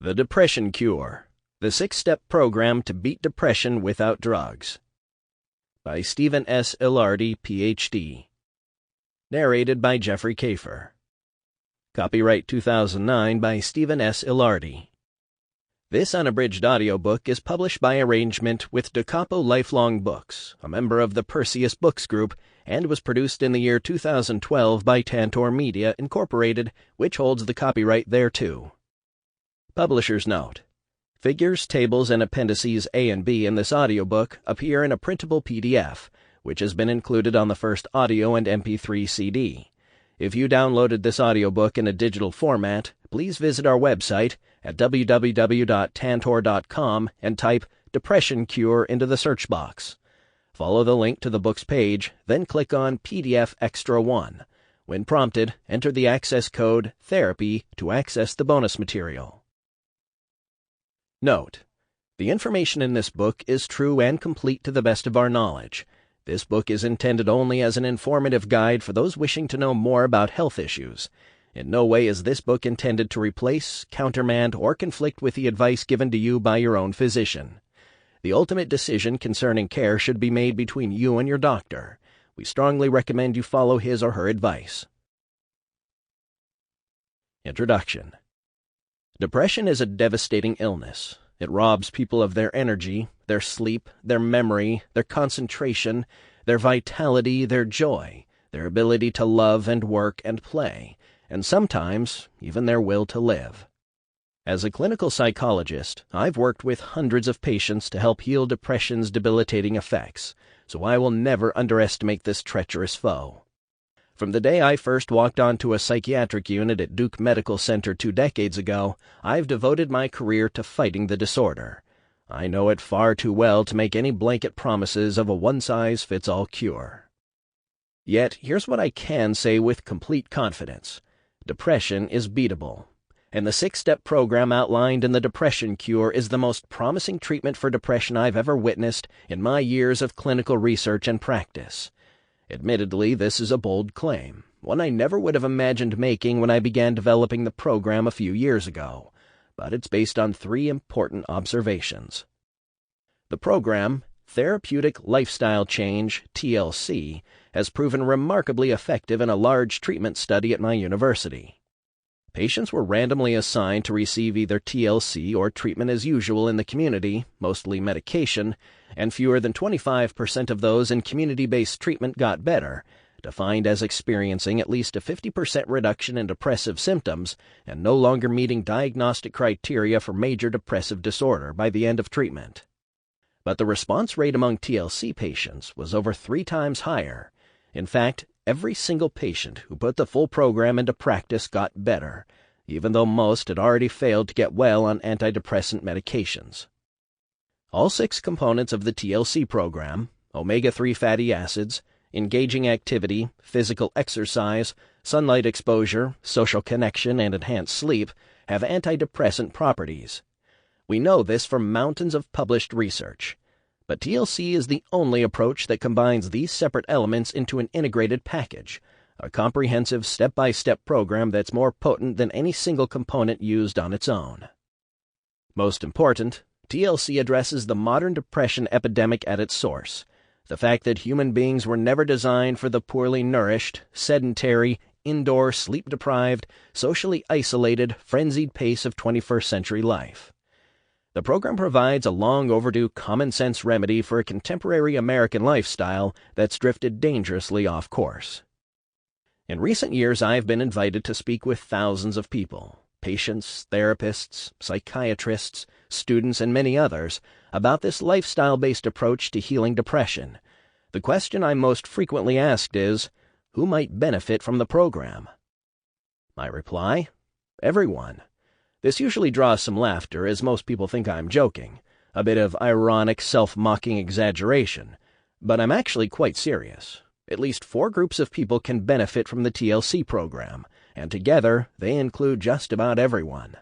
The Depression Cure, the six-step program to beat depression without drugs. By Stephen S. Ilardi, Ph.D. Narrated by Jeffrey Kafer. Copyright 2009 by Stephen S. Ilardi. This unabridged audiobook is published by arrangement with Da Capo Lifelong Books, a member of the Perseus Books Group, and was produced in the year 2012 by Tantor Media, Incorporated, which holds the copyright thereto. Publisher's note: figures, tables, and appendices A and B in this audiobook appear in a printable PDF, which has been included on the first audio and MP3 CD. If you downloaded this audiobook in a digital format, please visit our website at www.tantor.com and type Depression Cure into the search box. Follow the link to the book's page, then click on PDF Extra 1. When prompted, enter the access code THERAPY to access the bonus material. Note: the information in this book is true and complete to the best of our knowledge. This book is intended only as an informative guide for those wishing to know more about health issues. In no way is this book intended to replace, countermand, or conflict with the advice given to you by your own physician. The ultimate decision concerning care should be made between you and your doctor. We strongly recommend you follow his or her advice. Introduction. Depression is a devastating illness. It robs people of their energy, their sleep, their memory, their concentration, their vitality, their joy, their ability to love and work and play, and sometimes even their will to live. As a clinical psychologist, I've worked with hundreds of patients to help heal depression's debilitating effects, so I will never underestimate this treacherous foe. From the day I first walked onto a psychiatric unit at Duke Medical Center 2 decades ago, I've devoted my career to fighting the disorder. I know it far too well to make any blanket promises of a one-size-fits-all cure. Yet, here's what I can say with complete confidence. Depression is beatable, and the six-step program outlined in the Depression Cure is the most promising treatment for depression I've ever witnessed in my years of clinical research and practice. Admittedly, this is a bold claim, one I never would have imagined making when I began developing the program a few years ago, but it's based on 3 important observations. The program, Therapeutic Lifestyle Change, TLC, has proven remarkably effective in a large treatment study at my university. Patients were randomly assigned to receive either TLC or treatment as usual in the community, mostly medication, and fewer than 25% of those in community-based treatment got better, defined as experiencing at least a 50% reduction in depressive symptoms and no longer meeting diagnostic criteria for major depressive disorder by the end of treatment. But the response rate among TLC patients was over 3 times higher. In fact, every single patient who put the full program into practice got better, even though most had already failed to get well on antidepressant medications. All 6 components of the TLC program, omega-3 fatty acids, engaging activity, physical exercise, sunlight exposure, social connection, and enhanced sleep, have antidepressant properties. We know this from mountains of published research. But TLC is the only approach that combines these separate elements into an integrated package, a comprehensive step-by-step program that's more potent than any single component used on its own. Most important, TLC addresses the modern depression epidemic at its source, the fact that human beings were never designed for the poorly nourished, sedentary, indoor, sleep-deprived, socially isolated, frenzied pace of 21st century life. The program provides a long-overdue common-sense remedy for a contemporary American lifestyle that's drifted dangerously off course. In recent years, I've been invited to speak with thousands of people, patients, therapists, psychiatrists, students, and many others, about this lifestyle-based approach to healing depression. The question I'm most frequently asked is, who might benefit from the program? My reply: everyone. This usually draws some laughter, as most people think I'm joking, a bit of ironic, self-mocking exaggeration, but I'm actually quite serious. At least 4 groups of people can benefit from the TLC program, and together they include just about everyone.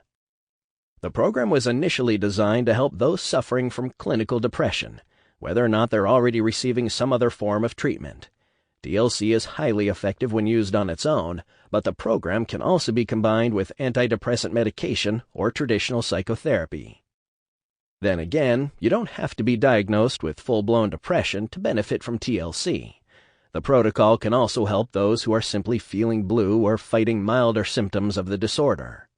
The program was initially designed to help those suffering from clinical depression, whether or not they're already receiving some other form of treatment. TLC is highly effective when used on its own, but the program can also be combined with antidepressant medication or traditional psychotherapy. Then again, you don't have to be diagnosed with full-blown depression to benefit from TLC. The protocol can also help those who are simply feeling blue or fighting milder symptoms of the disorder.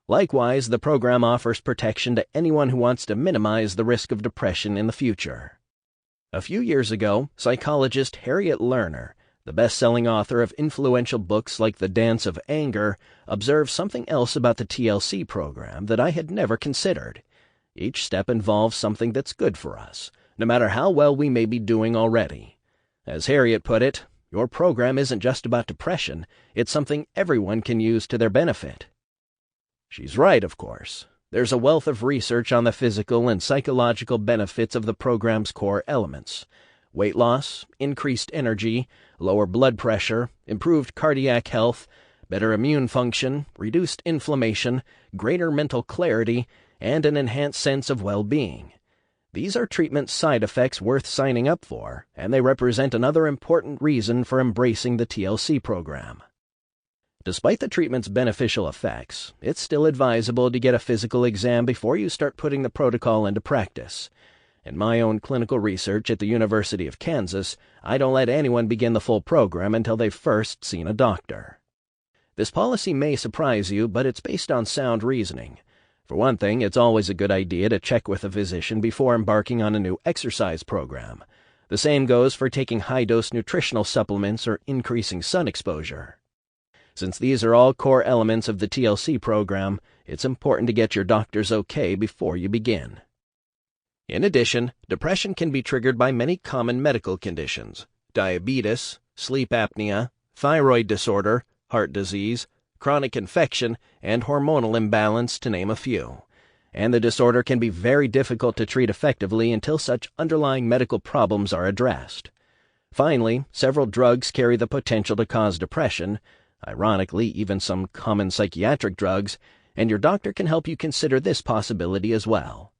Likewise, the program offers protection to anyone who wants to minimize the risk of depression in the future. A few years ago, psychologist Harriet Lerner, the best-selling author of influential books like The Dance of Anger, observed something else about the TLC program that I had never considered. Each step involves something that's good for us, no matter how well we may be doing already. As Harriet put it, your program isn't just about depression, it's something everyone can use to their benefit. She's right, of course. There's a wealth of research on the physical and psychological benefits of the program's core elements: weight loss, increased energy, lower blood pressure, improved cardiac health, better immune function, reduced inflammation, greater mental clarity, and an enhanced sense of well-being. These are treatment side effects worth signing up for, and they represent another important reason for embracing the TLC program. Despite the treatment's beneficial effects, it's still advisable to get a physical exam before you start putting the protocol into practice. In my own clinical research at the University of Kansas, I don't let anyone begin the full program until they've first seen a doctor. This policy may surprise you, but it's based on sound reasoning. For one thing, it's always a good idea to check with a physician before embarking on a new exercise program. The same goes for taking high-dose nutritional supplements or increasing sun exposure. Since these are all core elements of the TLC program, it's important to get your doctor's okay before you begin. In addition, depression can be triggered by many common medical conditions: diabetes, sleep apnea, thyroid disorder, heart disease, chronic infection, and hormonal imbalance, to name a few. And the disorder can be very difficult to treat effectively until such underlying medical problems are addressed. Finally, several drugs carry the potential to cause depression, ironically even some common psychiatric drugs, and your doctor can help you consider this possibility as well.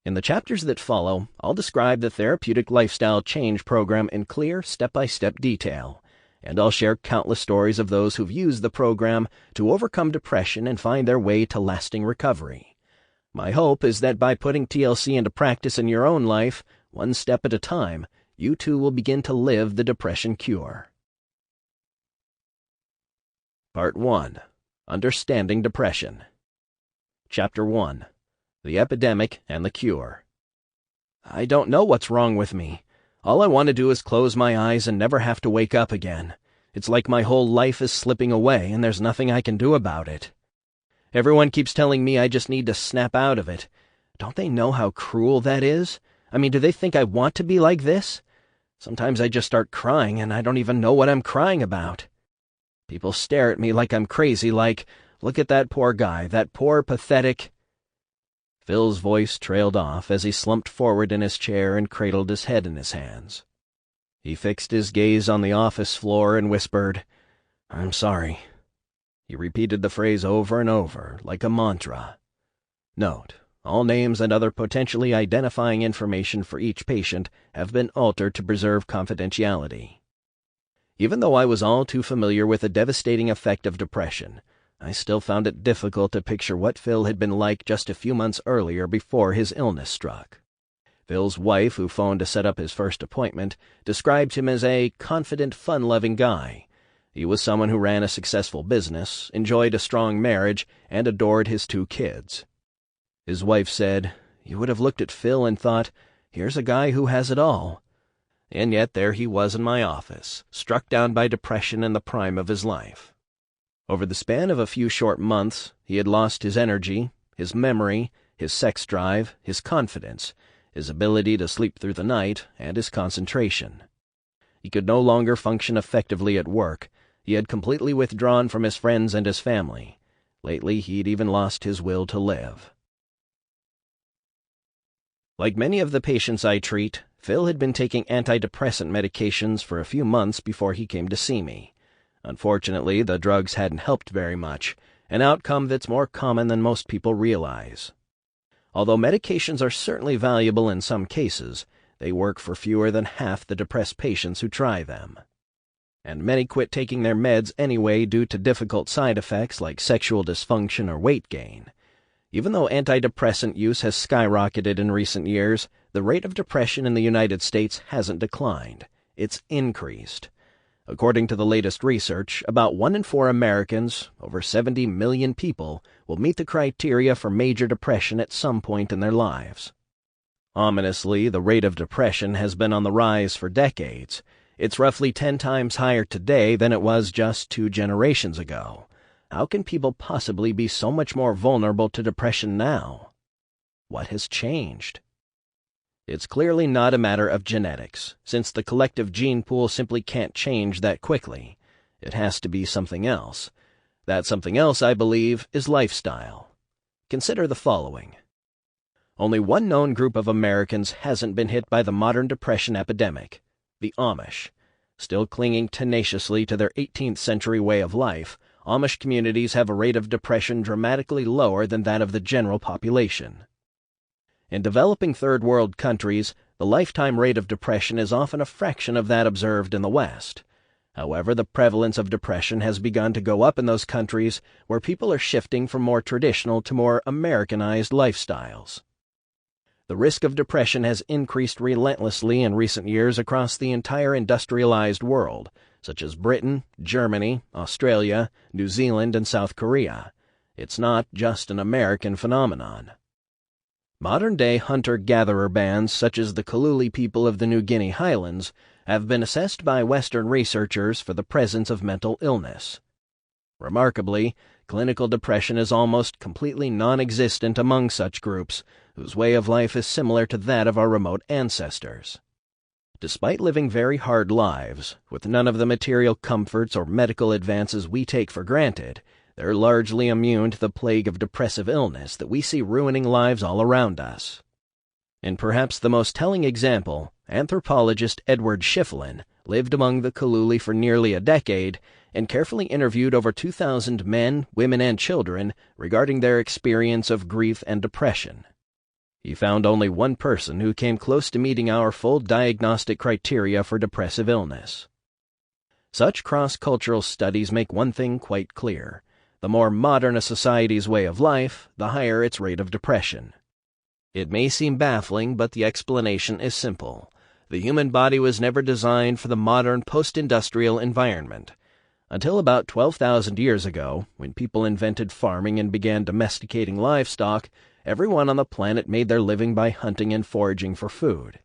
In the chapters that follow, I'll describe the therapeutic lifestyle change program in clear, step-by-step detail, and I'll share countless stories of those who've used the program to overcome depression and find their way to lasting recovery. My hope is that by putting TLC into practice in your own life, one step at a time, you too will begin to live the depression cure. Part 1. Understanding Depression. Chapter 1. The Epidemic and the Cure. I don't know what's wrong with me. All I want to do is close my eyes and never have to wake up again. It's like my whole life is slipping away and there's nothing I can do about it. Everyone keeps telling me I just need to snap out of it. Don't they know how cruel that is? I mean, do they think I want to be like this? Sometimes I just start crying and I don't even know what I'm crying about. People stare at me like I'm crazy, like, look at that poor guy, that poor, pathetic... Phil's voice trailed off as he slumped forward in his chair and cradled his head in his hands. He fixed his gaze on the office floor and whispered, "I'm sorry." He repeated the phrase over and over, like a mantra. Note: all names and other potentially identifying information for each patient have been altered to preserve confidentiality. Even though I was all too familiar with the devastating effect of depression, I still found it difficult to picture what Phil had been like just a few months earlier before his illness struck. Phil's wife, who phoned to set up his first appointment, described him as a confident, fun-loving guy. He was someone who ran a successful business, enjoyed a strong marriage, and adored his 2 kids. His wife said, "You would have looked at Phil and thought, here's a guy who has it all." And yet there he was in my office, struck down by depression in the prime of his life. Over the span of a few short months, he had lost his energy, his memory, his sex drive, his confidence, his ability to sleep through the night, and his concentration. He could no longer function effectively at work. He had completely withdrawn from his friends and his family. Lately, he'd even lost his will to live. Like many of the patients I treat, Phil had been taking antidepressant medications for a few months before he came to see me. Unfortunately, the drugs hadn't helped very much, an outcome that's more common than most people realize. Although medications are certainly valuable in some cases, They work for fewer than half the depressed patients who try them. And many quit taking their meds anyway due to difficult side effects like sexual dysfunction or weight gain. Even though antidepressant use has skyrocketed in recent years, the rate of depression in the United States hasn't declined. It's increased. According to the latest research, about 1 in 4 Americans, over 70 million people, will meet the criteria for major depression at some point in their lives. Ominously, the rate of depression has been on the rise for decades. It's roughly 10 times higher today than it was just 2 generations ago. How can people possibly be so much more vulnerable to depression now? What has changed? It's clearly not a matter of genetics, since the collective gene pool simply can't change that quickly. It has to be something else. That something else, I believe, is lifestyle. Consider the following. Only one known group of Americans hasn't been hit by the modern depression epidemic: the Amish. Still clinging tenaciously to their 18th century way of life, Amish communities have a rate of depression dramatically lower than that of the general population. In developing third world countries, the lifetime rate of depression is often a fraction of that observed in the West. However, the prevalence of depression has begun to go up in those countries where people are shifting from more traditional to more Americanized lifestyles. The risk of depression has increased relentlessly in recent years across the entire industrialized world, such as Britain, Germany, Australia, New Zealand, and South Korea. It's not just an American phenomenon. Modern-day hunter-gatherer bands such as the Kaluli people of the New Guinea highlands have been assessed by Western researchers for the presence of mental illness. Remarkably, clinical depression is almost completely non-existent among such groups, whose way of life is similar to that of our remote ancestors. Despite living very hard lives, with none of the material comforts or medical advances we take for granted, they're largely immune to the plague of depressive illness that we see ruining lives all around us. In perhaps the most telling example, anthropologist Edward Schieffelin lived among the Kaluli for nearly a decade and carefully interviewed over 2,000 men, women, and children regarding their experience of grief and depression. He found only one person who came close to meeting our full diagnostic criteria for depressive illness. Such cross-cultural studies make one thing quite clear. The more modern a society's way of life, the higher its rate of depression. It may seem baffling, but the explanation is simple. The human body was never designed for the modern post-industrial environment. Until about 12,000 years ago, when people invented farming and began domesticating livestock, everyone on the planet made their living by hunting and foraging for food.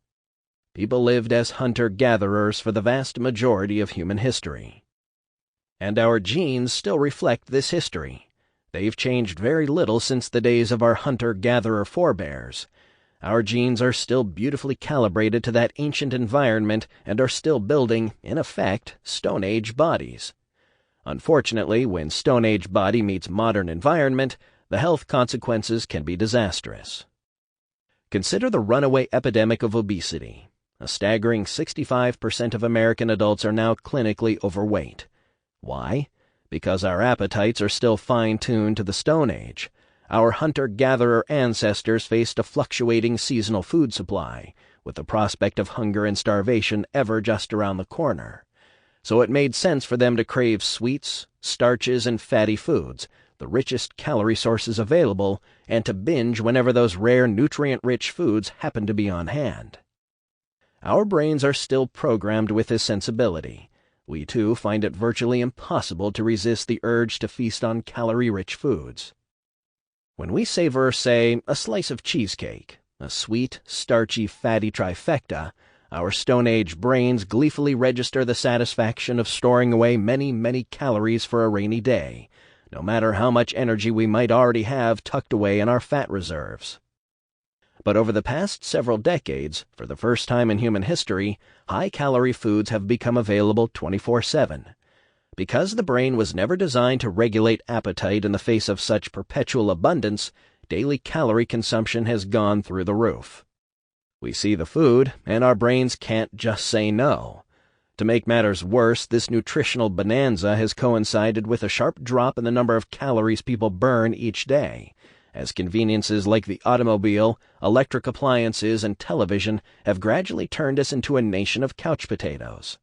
People lived as hunter-gatherers for the vast majority of human history. And our genes still reflect this history. They've changed very little since the days of our hunter-gatherer forebears. Our genes are still beautifully calibrated to that ancient environment and are still building, in effect, Stone Age bodies. Unfortunately, when Stone Age body meets modern environment, the health consequences can be disastrous. Consider the runaway epidemic of obesity. A staggering 65% of American adults are now clinically overweight. Why? Because our appetites are still fine-tuned to the Stone Age. Our hunter-gatherer ancestors faced a fluctuating seasonal food supply, with the prospect of hunger and starvation ever just around the corner. So it made sense for them to crave sweets, starches, and fatty foods, the richest calorie sources available, and to binge whenever those rare nutrient-rich foods happen to be on hand. Our brains are still programmed with this sensibility. We, too, find it virtually impossible to resist the urge to feast on calorie-rich foods. When we savor, say, a slice of cheesecake, a sweet, starchy, fatty trifecta, our Stone Age brains gleefully register the satisfaction of storing away many, many calories for a rainy day, no matter how much energy we might already have tucked away in our fat reserves. But over the past several decades, for the first time in human history, high-calorie foods have become available 24/7. Because the brain was never designed to regulate appetite in the face of such perpetual abundance, daily calorie consumption has gone through the roof. We see the food, and our brains can't just say no. To make matters worse, this nutritional bonanza has coincided with a sharp drop in the number of calories people burn each day, as conveniences like the automobile, electric appliances, and television have gradually turned us into a nation of couch potatoes.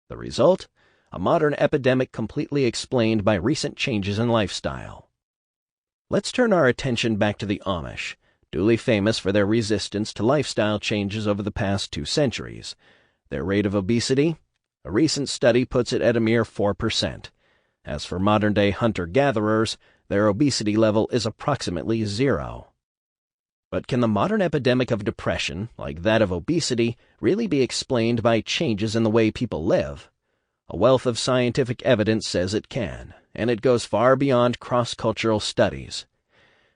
The result? A modern epidemic completely explained by recent changes in lifestyle. Let's turn our attention back to the Amish, duly famous for their resistance to lifestyle changes over the past 2 centuries. Their rate of obesity? A recent study puts it at a mere 4%. As for modern-day hunter-gatherers, their obesity level is approximately 0. But can the modern epidemic of depression, like that of obesity, really be explained by changes in the way people live? A wealth of scientific evidence says it can, and it goes far beyond cross-cultural studies.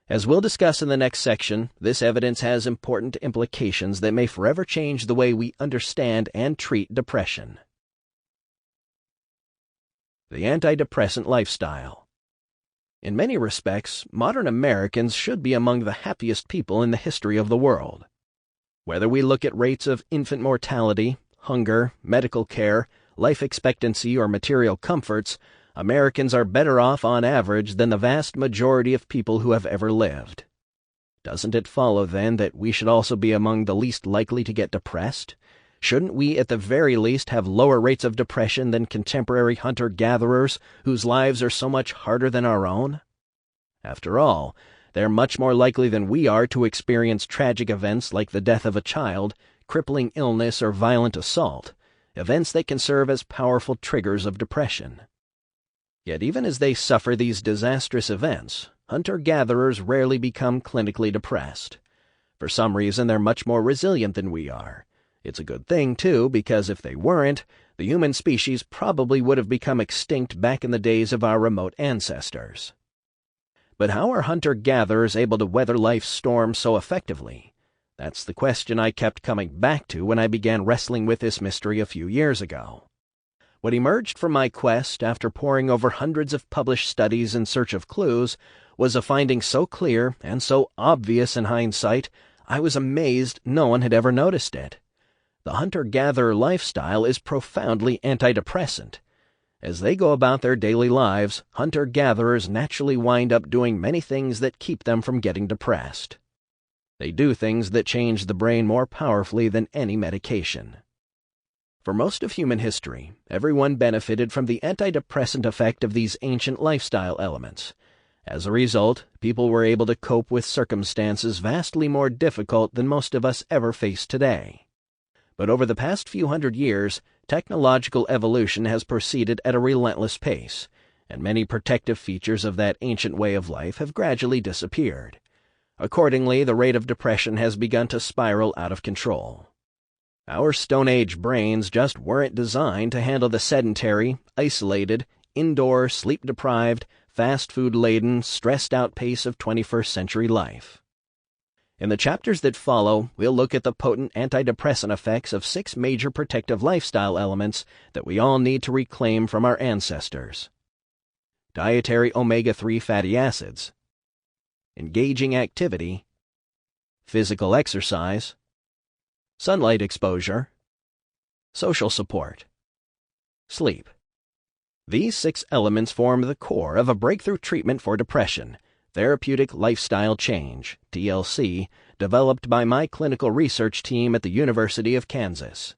As we'll discuss in the next section, this evidence has important implications that may forever change the way we understand and treat depression. The antidepressant lifestyle. In many respects, modern Americans should be among the happiest people in the history of the world. Whether we look at rates of infant mortality, hunger, medical care, life expectancy, or material comforts, Americans are better off on average than the vast majority of people who have ever lived. Doesn't it follow, then, that we should also be among the least likely to get depressed? Shouldn't we at the very least have lower rates of depression than contemporary hunter-gatherers whose lives are so much harder than our own? After all, they're much more likely than we are to experience tragic events like the death of a child, crippling illness, or violent assault, events that can serve as powerful triggers of depression. Yet even as they suffer these disastrous events, hunter-gatherers rarely become clinically depressed. For some reason, they're much more resilient than we are. It's a good thing, too, because if they weren't, the human species probably would have become extinct back in the days of our remote ancestors. But how are hunter-gatherers able to weather life's storms so effectively? That's the question I kept coming back to when I began wrestling with this mystery a few years ago. What emerged from my quest after poring over hundreds of published studies in search of clues was a finding so clear and so obvious in hindsight, I was amazed no one had ever noticed it. The hunter-gatherer lifestyle is profoundly antidepressant. As they go about their daily lives, hunter-gatherers naturally wind up doing many things that keep them from getting depressed. They do things that change the brain more powerfully than any medication. For most of human history, everyone benefited from the antidepressant effect of these ancient lifestyle elements. As a result, people were able to cope with circumstances vastly more difficult than most of us ever face today. But over the past few hundred years, technological evolution has proceeded at a relentless pace, and many protective features of that ancient way of life have gradually disappeared. Accordingly, the rate of depression has begun to spiral out of control. Our Stone Age brains just weren't designed to handle the sedentary, isolated, indoor, sleep-deprived, fast food-laden, stressed-out pace of 21st century life. In the chapters that follow, we'll look at the potent antidepressant effects of 6 major protective lifestyle elements that we all need to reclaim from our ancestors. Dietary omega-3 fatty acids, engaging activity, physical exercise, sunlight exposure, social support, sleep. These 6 elements form the core of a breakthrough treatment for depression, Therapeutic Lifestyle Change, TLC, developed by my clinical research team at the University of Kansas.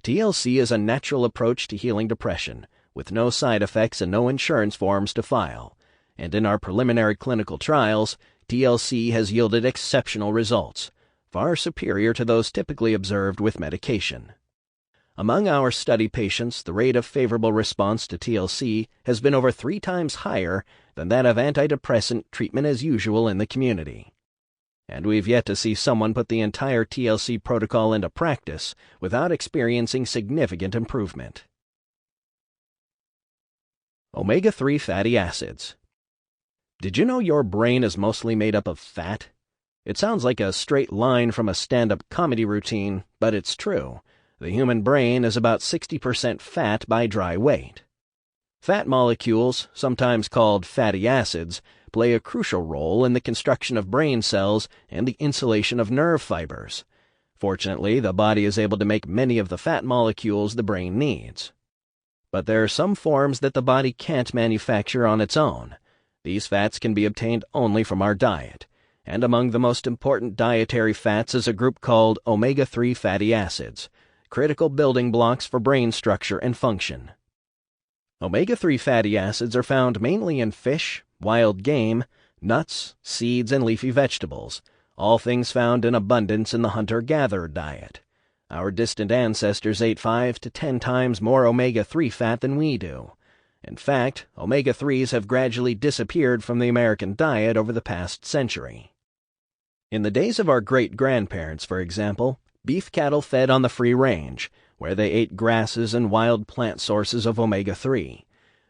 TLC is a natural approach to healing depression, with no side effects and no insurance forms to file. And in our preliminary clinical trials, TLC has yielded exceptional results, far superior to those typically observed with medication. Among our study patients, the rate of favorable response to TLC has been over 3 times higher than that of antidepressant treatment as usual in the community. And we've yet to see someone put the entire TLC protocol into practice without experiencing significant improvement. Omega-3 fatty acids. Did you know your brain is mostly made up of fat? It sounds like a straight line from a stand-up comedy routine, but it's true. The human brain is about 60% fat by dry weight. Fat molecules, sometimes called fatty acids, play a crucial role in the construction of brain cells and the insulation of nerve fibers. Fortunately, the body is able to make many of the fat molecules the brain needs. But there are some forms that the body can't manufacture on its own. These fats can be obtained only from our diet, and among the most important dietary fats is a group called omega-3 fatty acids, critical building blocks for brain structure and function. Omega-3 fatty acids are found mainly in fish, wild game, nuts, seeds, and leafy vegetables, all things found in abundance in the hunter-gatherer diet. Our distant ancestors ate 5 to 10 times more omega-3 fat than we do. In fact, omega-3s have gradually disappeared from the American diet over the past century. In the days of our great-grandparents, for example, beef cattle fed on the free range, where they ate grasses and wild plant sources of omega-3.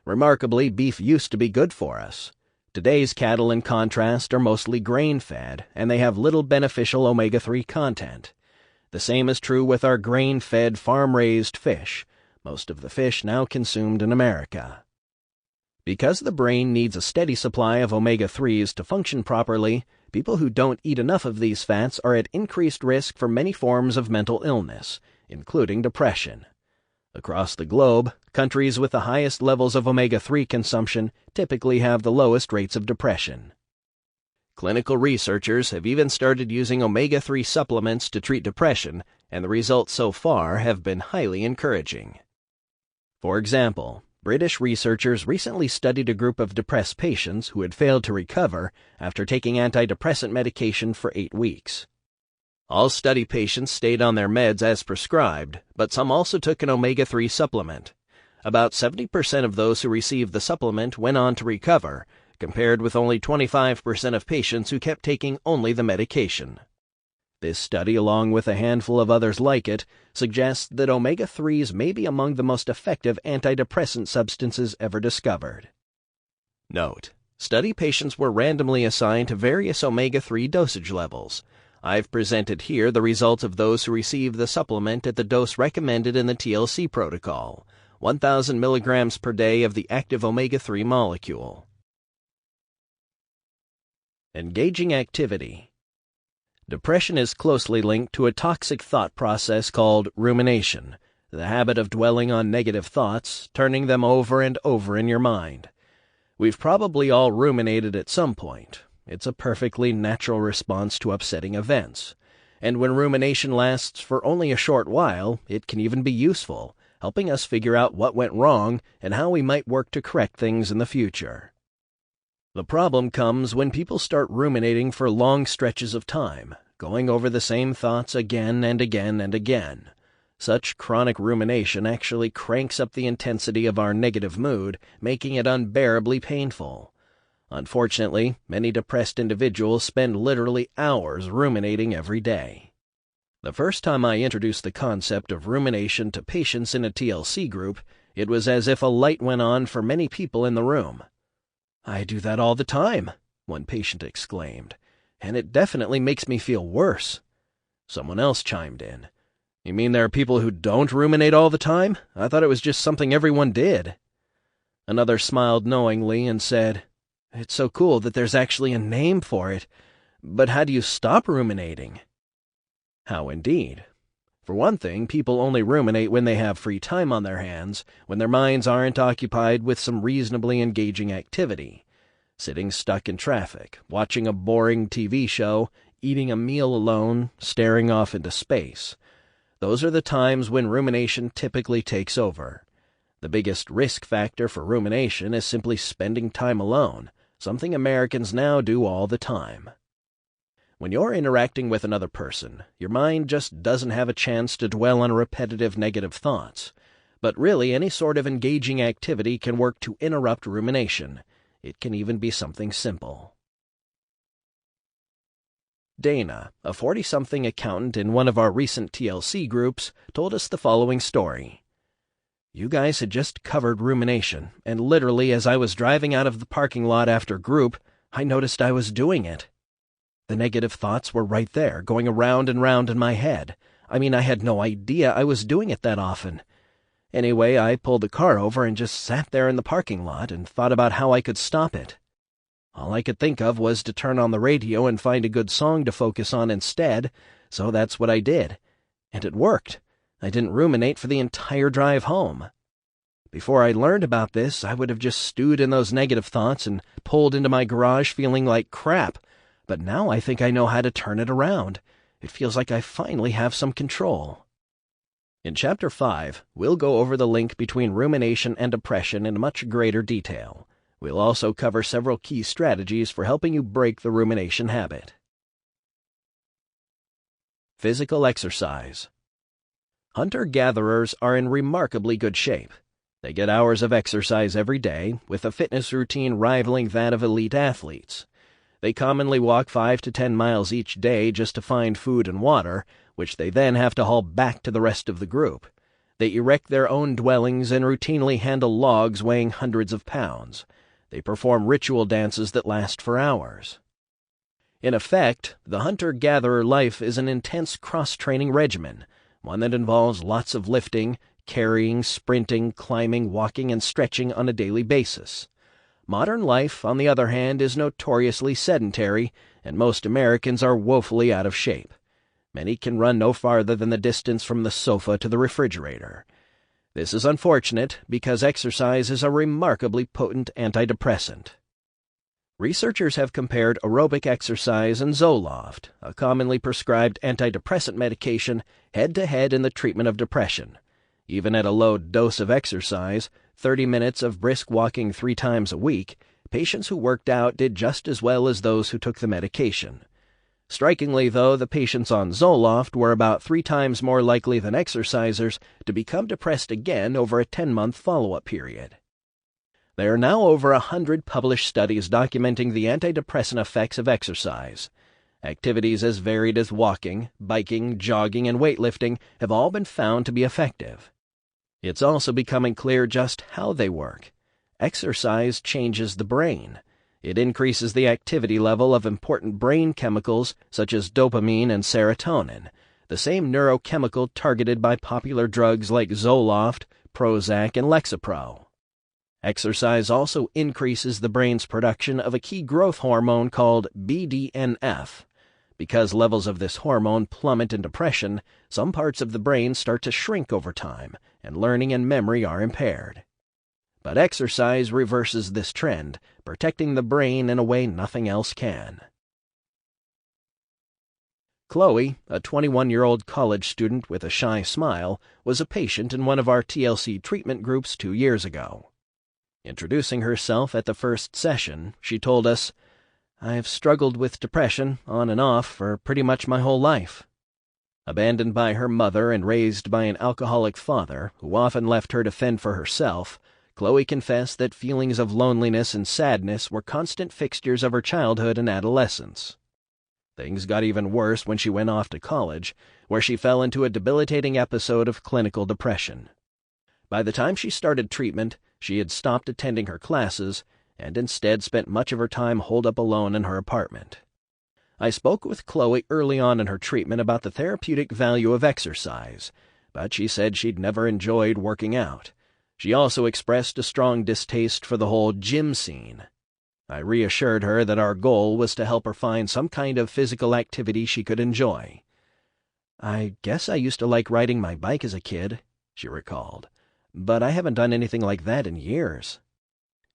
Remarkably, beef used to be good for us. Today's cattle, in contrast, are mostly grain-fed, and they have little beneficial omega-3 content. The same is true with our grain-fed, farm-raised fish, most of the fish now consumed in America. Because the brain needs a steady supply of omega-3s to function properly, people who don't eat enough of these fats are at increased risk for many forms of mental illness, including depression. Across the globe, countries with the highest levels of omega-3 consumption typically have the lowest rates of depression. Clinical researchers have even started using omega-3 supplements to treat depression, and the results so far have been highly encouraging. For example, British researchers recently studied a group of depressed patients who had failed to recover after taking antidepressant medication for 8 weeks. All study patients stayed on their meds as prescribed, but some also took an omega-3 supplement. About 70% of those who received the supplement went on to recover, compared with only 25% of patients who kept taking only the medication. This study, along with a handful of others like it, suggests that omega-3s may be among the most effective antidepressant substances ever discovered. Note: study patients were randomly assigned to various omega-3 dosage levels. I've presented here the results of those who received the supplement at the dose recommended in the TLC protocol, 1,000 milligrams per day of the active omega-3 molecule. Engaging activity. Depression is closely linked to a toxic thought process called rumination, the habit of dwelling on negative thoughts, turning them over and over in your mind. We've probably all ruminated at some point. It's a perfectly natural response to upsetting events. And when rumination lasts for only a short while, it can even be useful, helping us figure out what went wrong and how we might work to correct things in the future. The problem comes when people start ruminating for long stretches of time, going over the same thoughts again and again and again. Such chronic rumination actually cranks up the intensity of our negative mood, making it unbearably painful. Unfortunately, many depressed individuals spend literally hours ruminating every day. The first time I introduced the concept of rumination to patients in a TLC group, it was as if a light went on for many people in the room. "I do that all the time," one patient exclaimed, "and it definitely makes me feel worse." Someone else chimed in. "You mean there are people who don't ruminate all the time? I thought it was just something everyone did." Another smiled knowingly and said, "It's so cool that there's actually a name for it. But how do you stop ruminating?" How indeed. For one thing, people only ruminate when they have free time on their hands, when their minds aren't occupied with some reasonably engaging activity. Sitting stuck in traffic, watching a boring TV show, eating a meal alone, staring off into space. Those are the times when rumination typically takes over. The biggest risk factor for rumination is simply spending time alone, something Americans now do all the time. When you're interacting with another person, your mind just doesn't have a chance to dwell on repetitive negative thoughts. But really, any sort of engaging activity can work to interrupt rumination. It can even be something simple. Dana, a 40-something accountant in one of our recent TLC groups, told us the following story. "You guys had just covered rumination, and literally as I was driving out of the parking lot after group, I noticed I was doing it. The negative thoughts were right there, going around and round in my head. I mean, I had no idea I was doing it that often. Anyway, I pulled the car over and just sat there in the parking lot and thought about how I could stop it. All I could think of was to turn on the radio and find a good song to focus on instead, so that's what I did. And it worked. I didn't ruminate for the entire drive home." Before I learned about this, I would have just stewed in those negative thoughts and pulled into my garage feeling like crap. But now I think I know how to turn it around. It feels like I finally have some control." In Chapter 5, we'll go over the link between rumination and depression in much greater detail. We'll also cover several key strategies for helping you break the rumination habit. Physical exercise. Hunter-gatherers are in remarkably good shape. They get hours of exercise every day, with a fitness routine rivaling that of elite athletes. They commonly walk 5 to 10 miles each day just to find food and water, which they then have to haul back to the rest of the group. They erect their own dwellings and routinely handle logs weighing hundreds of pounds. They perform ritual dances that last for hours. In effect, the hunter-gatherer life is an intense cross-training regimen, one that involves lots of lifting, carrying, sprinting, climbing, walking, and stretching on a daily basis. Modern life, on the other hand, is notoriously sedentary, and most Americans are woefully out of shape. Many can run no farther than the distance from the sofa to the refrigerator. This is unfortunate because exercise is a remarkably potent antidepressant. Researchers have compared aerobic exercise and Zoloft, a commonly prescribed antidepressant medication, head-to-head in the treatment of depression. Even at a low dose of exercise, 30 minutes of brisk walking 3 times a week, patients who worked out did just as well as those who took the medication. Strikingly, though, the patients on Zoloft were about 3 times more likely than exercisers to become depressed again over a 10-month follow-up period. There are now over 100 published studies documenting the antidepressant effects of exercise. Activities as varied as walking, biking, jogging, and weightlifting have all been found to be effective. It's also becoming clear just how they work. Exercise changes the brain. It increases the activity level of important brain chemicals such as dopamine and serotonin, the same neurochemical targeted by popular drugs like Zoloft, Prozac, and Lexapro. Exercise also increases the brain's production of a key growth hormone called BDNF. Because levels of this hormone plummet in depression, some parts of the brain start to shrink over time, and learning and memory are impaired. But exercise reverses this trend, protecting the brain in a way nothing else can. Chloe, a 21-year-old college student with a shy smile, was a patient in one of our TLC treatment groups 2 years ago. Introducing herself at the first session, she told us, "I've struggled with depression, on and off, for pretty much my whole life." Abandoned by her mother and raised by an alcoholic father, who often left her to fend for herself, Chloe confessed that feelings of loneliness and sadness were constant fixtures of her childhood and adolescence. Things got even worse when she went off to college, where she fell into a debilitating episode of clinical depression. By the time she started treatment, she had stopped attending her classes and instead spent much of her time holed up alone in her apartment. I spoke with Chloe early on in her treatment about the therapeutic value of exercise, but she said she'd never enjoyed working out. She also expressed a strong distaste for the whole gym scene. I reassured her that our goal was to help her find some kind of physical activity she could enjoy. "I guess I used to like riding my bike as a kid," she recalled, "but I haven't done anything like that in years."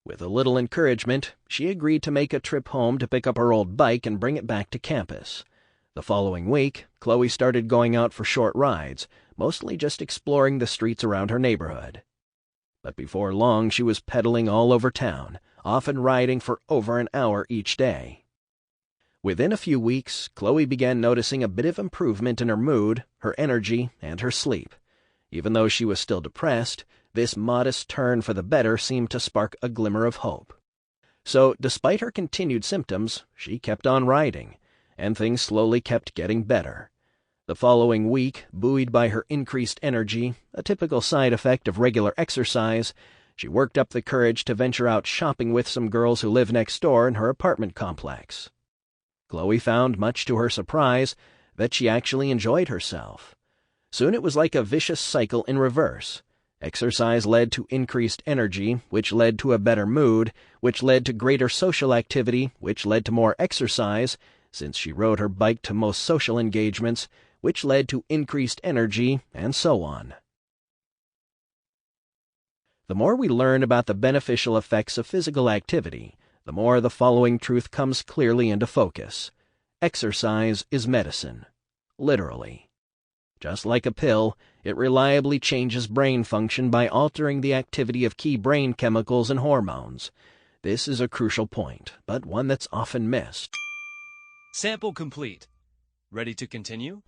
With a little encouragement, she agreed to make a trip home to pick up her old bike and bring it back to campus. The following week, Chloe started going out for short rides, mostly just exploring the streets around her neighborhood. But before long she was pedaling all over town, often riding for over an hour each day. Within a few weeks, Chloe began noticing a bit of improvement in her mood, her energy, and her sleep. Even though she was still depressed, this modest turn for the better seemed to spark a glimmer of hope. So, despite her continued symptoms, she kept on riding, and things slowly kept getting better. The following week, buoyed by her increased energy, a typical side effect of regular exercise, she worked up the courage to venture out shopping with some girls who live next door in her apartment complex. Chloe found, much to her surprise, that she actually enjoyed herself. Soon it was like a vicious cycle in reverse. Exercise led to increased energy, which led to a better mood, which led to greater social activity, which led to more exercise, since she rode her bike to most social engagements, which led to increased energy, and so on. The more we learn about the beneficial effects of physical activity, the more the following truth comes clearly into focus. Exercise is medicine. Literally. Just like a pill, it reliably changes brain function by altering the activity of key brain chemicals and hormones. This is a crucial point, but one that's often missed. Sample complete. Ready to continue?